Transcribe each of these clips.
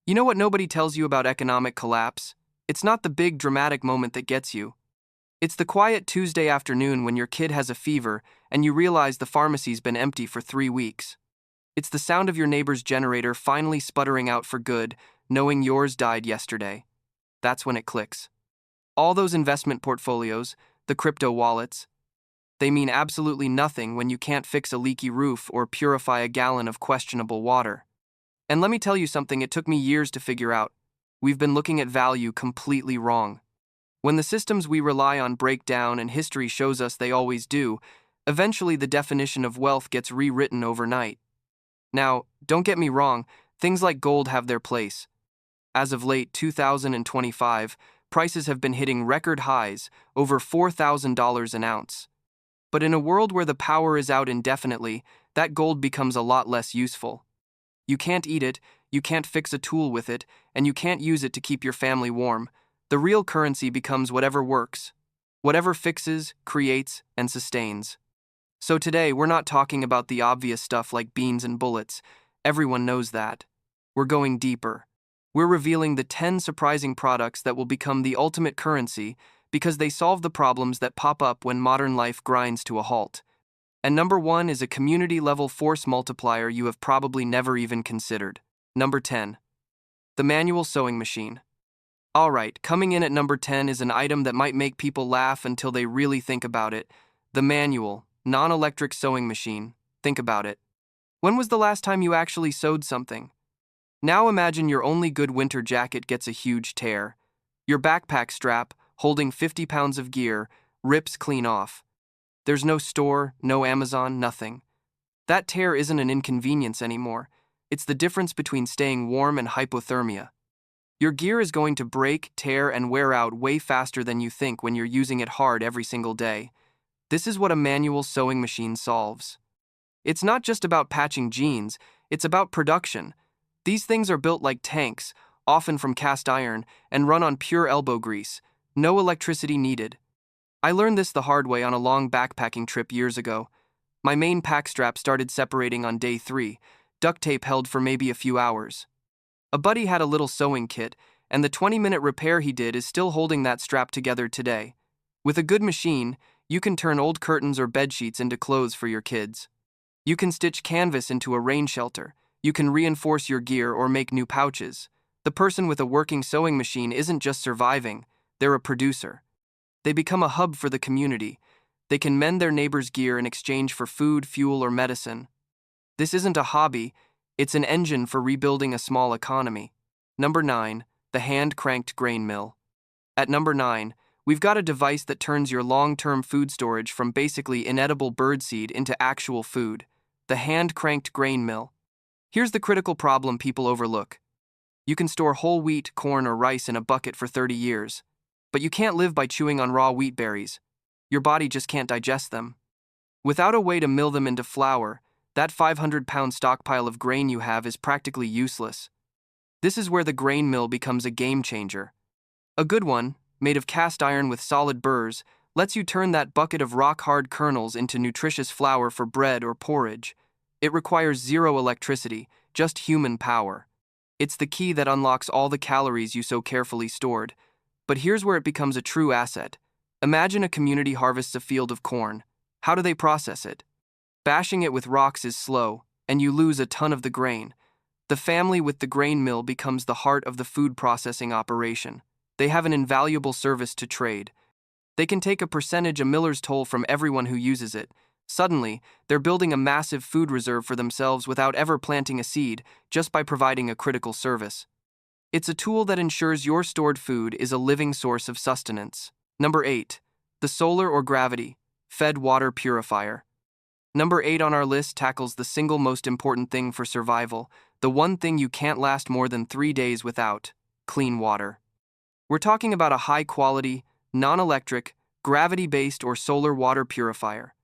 You know what nobody tells you about economic collapse? It's not the big dramatic moment that gets you. It's the quiet Tuesday afternoon when your kid has a fever and you realize the pharmacy's been empty for 3 weeks. It's the sound of your neighbor's generator finally sputtering out for good, knowing yours died yesterday. That's when it clicks. All those investment portfolios, the crypto wallets, they mean absolutely nothing when you can't fix a leaky roof or purify a gallon of questionable water. And let me tell you something it took me years to figure out. We've been looking at value completely wrong. When the systems we rely on break down and history shows us they always do, eventually the definition of wealth gets rewritten overnight. Now, don't get me wrong, things like gold have their place. As of late 2025, prices have been hitting record highs, over $4,000 an ounce. But in a world where the power is out indefinitely, that gold becomes a lot less useful. You can't eat it, you can't fix a tool with it, and you can't use it to keep your family warm. The real currency becomes whatever works, whatever fixes, creates, and sustains. So today, we're not talking about the obvious stuff like beans and bullets. Everyone knows that. We're going deeper. We're revealing the 10 surprising products that will become the ultimate currency because they solve the problems that pop up when modern life grinds to a halt. And number 1 is a community-level force multiplier you have probably never even considered. Number 10. The manual sewing machine. Alright, coming in at number 10 is an item that might make people laugh until they really think about it. The manual, non-electric sewing machine. Think about it. When was the last time you actually sewed something? Now imagine your only good winter jacket gets a huge tear. Your backpack strap, holding 50 pounds of gear, rips clean off. There's no store, no Amazon, nothing. That tear isn't an inconvenience anymore. It's the difference between staying warm and hypothermia. Your gear is going to break, tear, and wear out way faster than you think when you're using it hard every single day. This is what a manual sewing machine solves. It's not just about patching jeans, it's about production. These things are built like tanks, often from cast iron, and run on pure elbow grease. No electricity needed. I learned this the hard way on a long backpacking trip years ago. My main pack strap started separating on day 3. Duct tape held for maybe a few hours. A buddy had a little sewing kit, and the 20-minute repair he did is still holding that strap together today. With a good machine, you can turn old curtains or bed sheets into clothes for your kids. You can stitch canvas into a rain shelter. You can reinforce your gear or make new pouches. The person with a working sewing machine isn't just surviving, they're a producer. They become a hub for the community. They can mend their neighbor's gear in exchange for food, fuel, or medicine. This isn't a hobby, it's an engine for rebuilding a small economy. Number 9, the hand-cranked grain mill. At number 9, we've got a device that turns your long-term food storage from basically inedible birdseed into actual food. The hand-cranked grain mill. Here's the critical problem people overlook. You can store whole wheat, corn, or rice in a bucket for 30 years. But you can't live by chewing on raw wheat berries. Your body just can't digest them. Without a way to mill them into flour, that 500-pound stockpile of grain you have is practically useless. This is where the grain mill becomes a game changer. A good one, made of cast iron with solid burrs, lets you turn that bucket of rock-hard kernels into nutritious flour for bread or porridge. It requires zero electricity, just human power. It's the key that unlocks all the calories you so carefully stored. But here's where it becomes a true asset. Imagine a community harvests a field of corn. How do they process it? Bashing it with rocks is slow, and you lose a ton of the grain. The family with the grain mill becomes the heart of the food processing operation. They have an invaluable service to trade. They can take a percentage, a miller's toll from everyone who uses it. Suddenly, they're building a massive food reserve for themselves without ever planting a seed, just by providing a critical service. It's a tool that ensures your stored food is a living source of sustenance. Number 8. The solar or gravity-fed water purifier. Number 8 on our list tackles the single most important thing for survival, the one thing you can't last more than 3 days without: clean water. We're talking about a high-quality, non-electric, gravity-based or solar water purifier.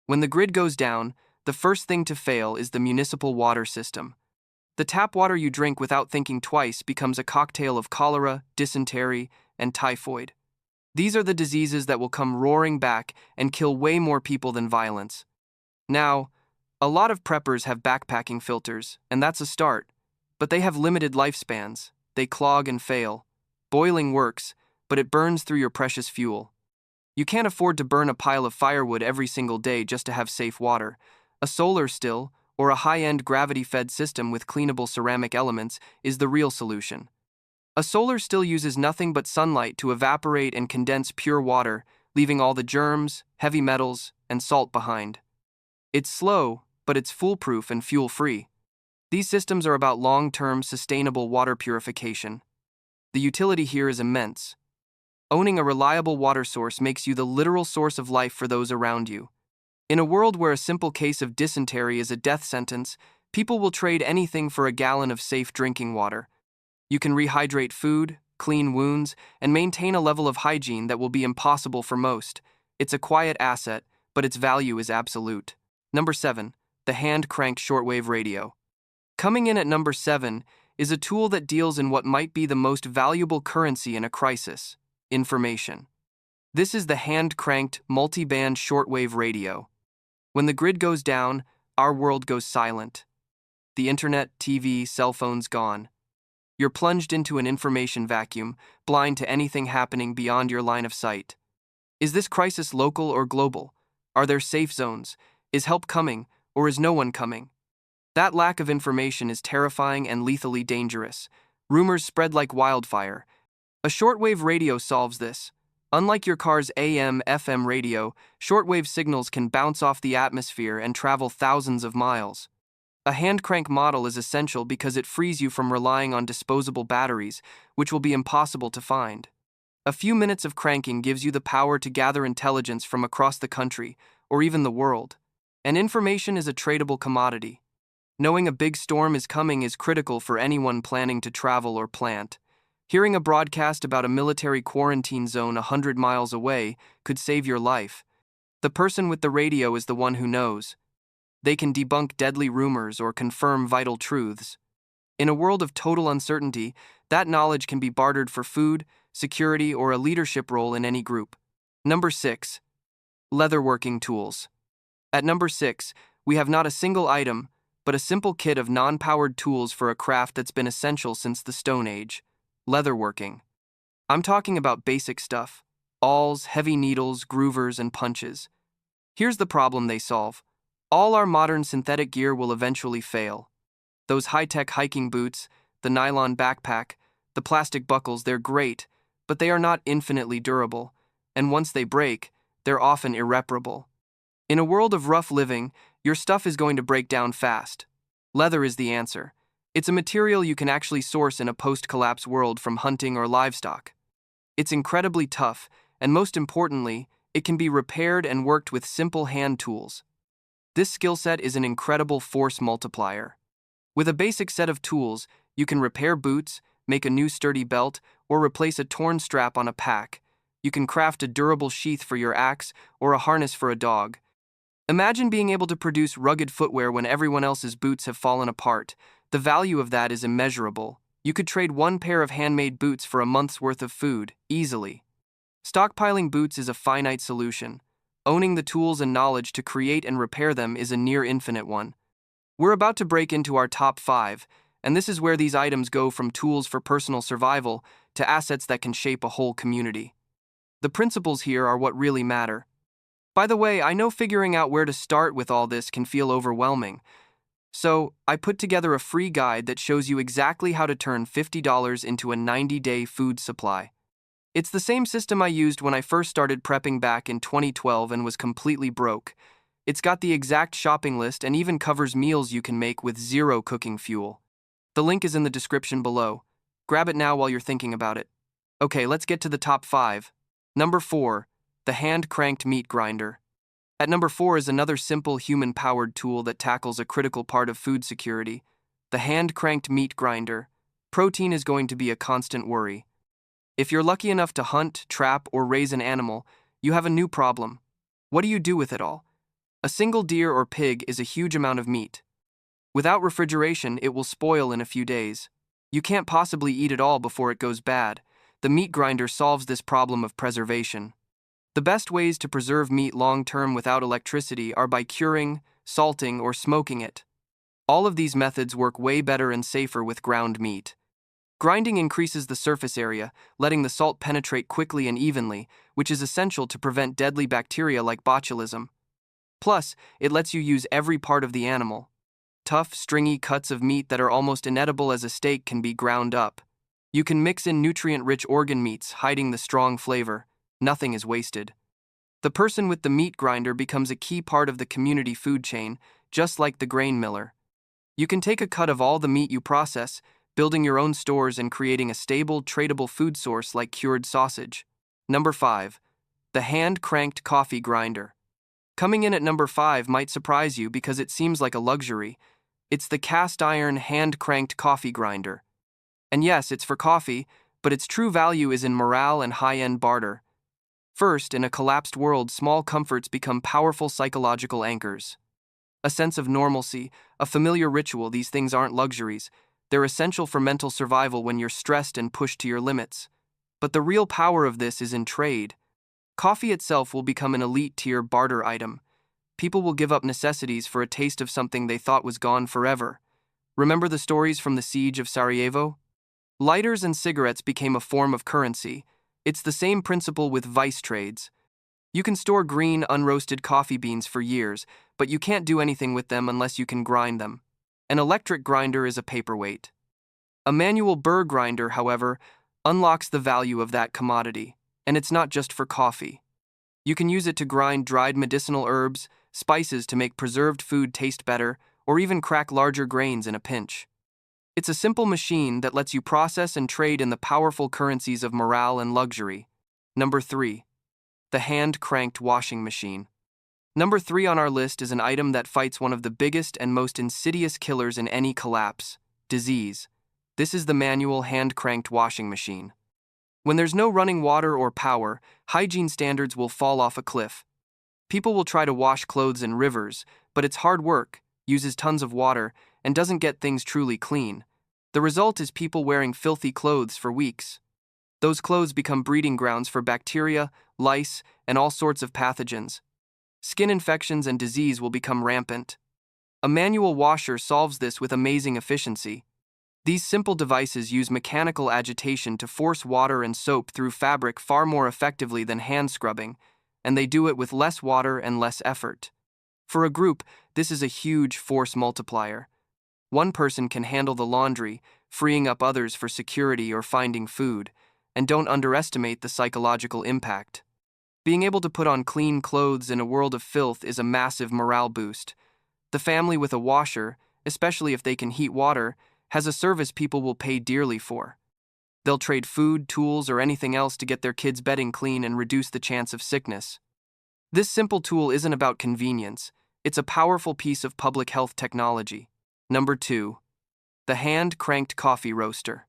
When the grid goes down, the first thing to fail is the municipal water system. The tap water you drink without thinking twice becomes a cocktail of cholera, dysentery, and typhoid. These are the diseases that will come roaring back and kill way more people than violence. Now, a lot of preppers have backpacking filters, and that's a start. But they have limited lifespans. They clog and fail. Boiling works, but it burns through your precious fuel. You can't afford to burn a pile of firewood every single day just to have safe water. A solar still, or a high-end gravity-fed system with cleanable ceramic elements, is the real solution. A solar still uses nothing but sunlight to evaporate and condense pure water, leaving all the germs, heavy metals, and salt behind. It's slow, but it's foolproof and fuel-free. These systems are about long-term, sustainable water purification. The utility here is immense. Owning a reliable water source makes you the literal source of life for those around you. In a world where a simple case of dysentery is a death sentence, people will trade anything for a gallon of safe drinking water. You can rehydrate food, clean wounds, and maintain a level of hygiene that will be impossible for most. It's a quiet asset, but its value is absolute. Number 7. The hand-cranked shortwave radio. Coming in at number 7 is a tool that deals in what might be the most valuable currency in a crisis: information. This is the hand-cranked, multi-band shortwave radio. When the grid goes down, our world goes silent. The internet, TV, cell phones gone. You're plunged into an information vacuum, blind to anything happening beyond your line of sight. Is this crisis local or global? Are there safe zones? Is help coming, or is no one coming? That lack of information is terrifying and lethally dangerous. Rumors spread like wildfire. A shortwave radio solves this. Unlike your car's AM/FM radio, shortwave signals can bounce off the atmosphere and travel thousands of miles. A hand-crank model is essential because it frees you from relying on disposable batteries, which will be impossible to find. A few minutes of cranking gives you the power to gather intelligence from across the country, or even the world. And information is a tradable commodity. Knowing a big storm is coming is critical for anyone planning to travel or plant. Hearing a broadcast about a military quarantine zone 100 miles away could save your life. The person with the radio is the one who knows. They can debunk deadly rumors or confirm vital truths. In a world of total uncertainty, that knowledge can be bartered for food, security, or a leadership role in any group. Number 6. Leatherworking tools. At number 6, we have not a single item, but a simple kit of non-powered tools for a craft that's been essential since the Stone Age: leatherworking. I'm talking about basic stuff: awls, heavy needles, groovers, and punches. Here's the problem they solve. All our modern synthetic gear will eventually fail. Those high-tech hiking boots, the nylon backpack, the plastic buckles, they're great, but they are not infinitely durable, and once they break, they're often irreparable. In a world of rough living, your stuff is going to break down fast. Leather is the answer. It's a material you can actually source in a post-collapse world from hunting or livestock. It's incredibly tough, and most importantly, it can be repaired and worked with simple hand tools. This skill set is an incredible force multiplier. With a basic set of tools, you can repair boots, make a new sturdy belt, or replace a torn strap on a pack. You can craft a durable sheath for your axe or a harness for a dog. Imagine being able to produce rugged footwear when everyone else's boots have fallen apart. The value of that is immeasurable. You could trade one pair of handmade boots for a month's worth of food, easily. Stockpiling boots is a finite solution. Owning the tools and knowledge to create and repair them is a near infinite one. We're about to break into our top 5, and this is where these items go from tools for personal survival to assets that can shape a whole community. The principles here are what really matter. By the way, I know figuring out where to start with all this can feel overwhelming. So, I put together a free guide that shows you exactly how to turn $50 into a 90-day food supply. It's the same system I used when I first started prepping back in 2012 and was completely broke. It's got the exact shopping list and even covers meals you can make with zero cooking fuel. The link is in the description below. Grab it now while you're thinking about it. Okay, let's get to the top 5. Number 4. The hand-cranked meat grinder. At number 4 is another simple human-powered tool that tackles a critical part of food security: the hand-cranked meat grinder. Protein is going to be a constant worry. If you're lucky enough to hunt, trap, or raise an animal, you have a new problem. What do you do with it all? A single deer or pig is a huge amount of meat. Without refrigeration, it will spoil in a few days. You can't possibly eat it all before it goes bad. The meat grinder solves this problem of preservation. The best ways to preserve meat long-term without electricity are by curing, salting, or smoking it. All of these methods work way better and safer with ground meat. Grinding increases the surface area, letting the salt penetrate quickly and evenly, which is essential to prevent deadly bacteria like botulism. Plus, it lets you use every part of the animal. Tough, stringy cuts of meat that are almost inedible as a steak can be ground up. You can mix in nutrient-rich organ meats, hiding the strong flavor. Nothing is wasted. The person with the meat grinder becomes a key part of the community food chain, just like the grain miller. You can take a cut of all the meat you process, building your own stores and creating a stable, tradable food source like cured sausage. Number 5. The hand-cranked coffee grinder. Coming in at number 5 might surprise you because it seems like a luxury. It's the cast-iron hand-cranked coffee grinder. And yes, it's for coffee, but its true value is in morale and high-end barter. First, in a collapsed world, small comforts become powerful psychological anchors. A sense of normalcy, a familiar ritual, these things aren't luxuries. They're essential for mental survival when you're stressed and pushed to your limits. But the real power of this is in trade. Coffee itself will become an elite tier barter item. People will give up necessities for a taste of something they thought was gone forever. Remember the stories from the siege of Sarajevo? Lighters and cigarettes became a form of currency. It's the same principle with vice trades. You can store green, unroasted coffee beans for years, but you can't do anything with them unless you can grind them. An electric grinder is a paperweight. A manual burr grinder, however, unlocks the value of that commodity, and it's not just for coffee. You can use it to grind dried medicinal herbs, spices to make preserved food taste better, or even crack larger grains in a pinch. It's a simple machine that lets you process and trade in the powerful currencies of morale and luxury. Number 3. The hand-cranked washing machine. Number 3 on our list is an item that fights one of the biggest and most insidious killers in any collapse: disease. This is the manual hand-cranked washing machine. When there's no running water or power, hygiene standards will fall off a cliff. People will try to wash clothes in rivers, but it's hard work, uses tons of water, and doesn't get things truly clean. The result is people wearing filthy clothes for weeks. Those clothes become breeding grounds for bacteria, lice, and all sorts of pathogens. Skin infections and disease will become rampant. A manual washer solves this with amazing efficiency. These simple devices use mechanical agitation to force water and soap through fabric far more effectively than hand scrubbing, and they do it with less water and less effort. For a group, this is a huge force multiplier. One person can handle the laundry, freeing up others for security or finding food, and don't underestimate the psychological impact. Being able to put on clean clothes in a world of filth is a massive morale boost. The family with a washer, especially if they can heat water, has a service people will pay dearly for. They'll trade food, tools, or anything else to get their kids' bedding clean and reduce the chance of sickness. This simple tool isn't about convenience, it's a powerful piece of public health technology. Number 2. The hand-cranked coffee roaster.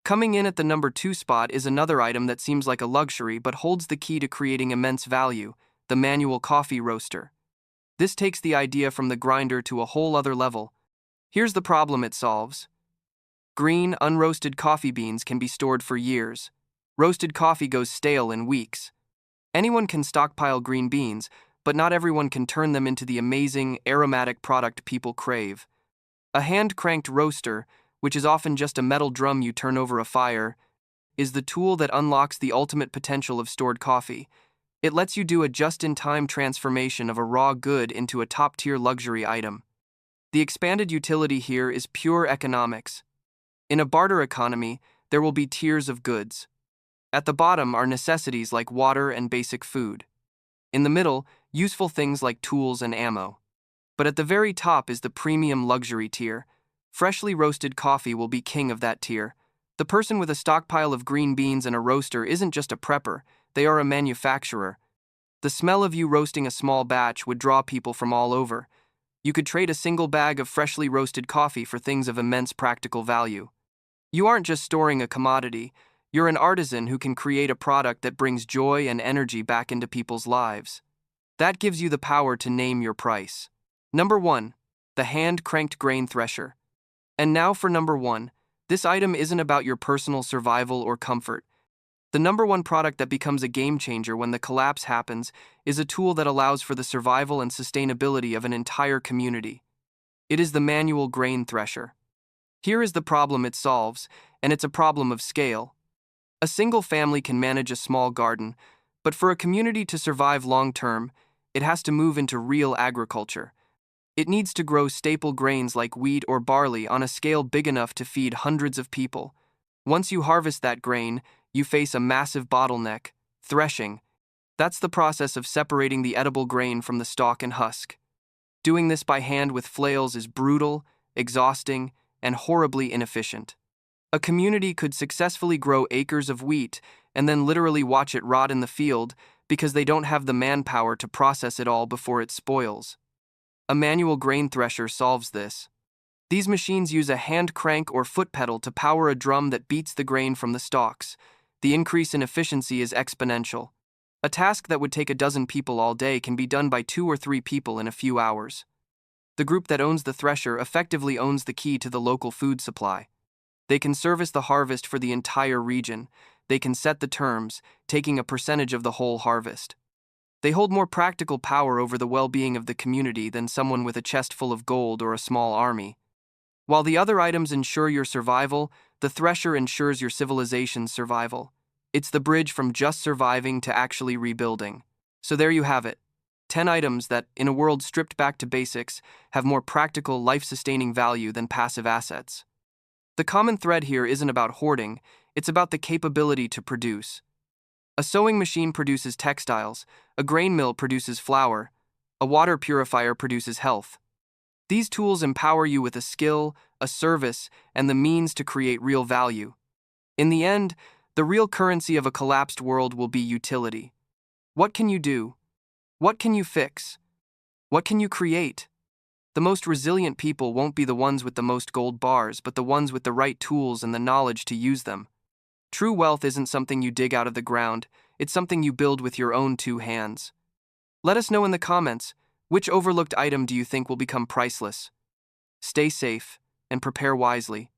Coming in at the number 2 spot is another item that seems like a luxury but holds the key to creating immense value: the manual coffee roaster. This takes the idea from the grinder to a whole other level. Here's the problem it solves. Green, unroasted coffee beans can be stored for years. Roasted coffee goes stale in weeks. Anyone can stockpile green beans, but not everyone can turn them into the amazing, aromatic product people crave. A hand-cranked roaster, which is often just a metal drum you turn over a fire, is the tool that unlocks the ultimate potential of stored coffee. It lets you do a just-in-time transformation of a raw good into a top-tier luxury item. The expanded utility here is pure economics. In a barter economy, there will be tiers of goods. At the bottom are necessities like water and basic food. In the middle, useful things like tools and ammo. But at the very top is the premium luxury tier. Freshly roasted coffee will be king of that tier. The person with a stockpile of green beans and a roaster isn't just a prepper, they are a manufacturer. The smell of you roasting a small batch would draw people from all over. You could trade a single bag of freshly roasted coffee for things of immense practical value. You aren't just storing a commodity, you're an artisan who can create a product that brings joy and energy back into people's lives. That gives you the power to name your price. Number 1. The hand-cranked grain thresher. And now for number 1. This item isn't about your personal survival or comfort. The number 1 product that becomes a game changer when the collapse happens is a tool that allows for the survival and sustainability of an entire community. It is the manual grain thresher. Here is the problem it solves, and it's a problem of scale. A single family can manage a small garden, but for a community to survive long-term, it has to move into real agriculture. It needs to grow staple grains like wheat or barley on a scale big enough to feed hundreds of people. Once you harvest that grain, you face a massive bottleneck: threshing. That's the process of separating the edible grain from the stalk and husk. Doing this by hand with flails is brutal, exhausting, and horribly inefficient. A community could successfully grow acres of wheat and then literally watch it rot in the field because they don't have the manpower to process it all before it spoils. A manual grain thresher solves this. These machines use a hand crank or foot pedal to power a drum that beats the grain from the stalks. The increase in efficiency is exponential. A task that would take a dozen people all day can be done by 2 or 3 people in a few hours. The group that owns the thresher effectively owns the key to the local food supply. They can service the harvest for the entire region. They can set the terms, taking a percentage of the whole harvest. They hold more practical power over the well-being of the community than someone with a chest full of gold or a small army. While the other items ensure your survival, the thresher ensures your civilization's survival. It's the bridge from just surviving to actually rebuilding. So there you have it. 10 items that, in a world stripped back to basics, have more practical, life-sustaining value than passive assets. The common thread here isn't about hoarding, it's about the capability to produce. A sewing machine produces textiles, a grain mill produces flour, a water purifier produces health. These tools empower you with a skill, a service, and the means to create real value. In the end, the real currency of a collapsed world will be utility. What can you do? What can you fix? What can you create? The most resilient people won't be the ones with the most gold bars, but the ones with the right tools and the knowledge to use them. True wealth isn't something you dig out of the ground, it's something you build with your own 2 hands. Let us know in the comments, which overlooked item do you think will become priceless? Stay safe and prepare wisely.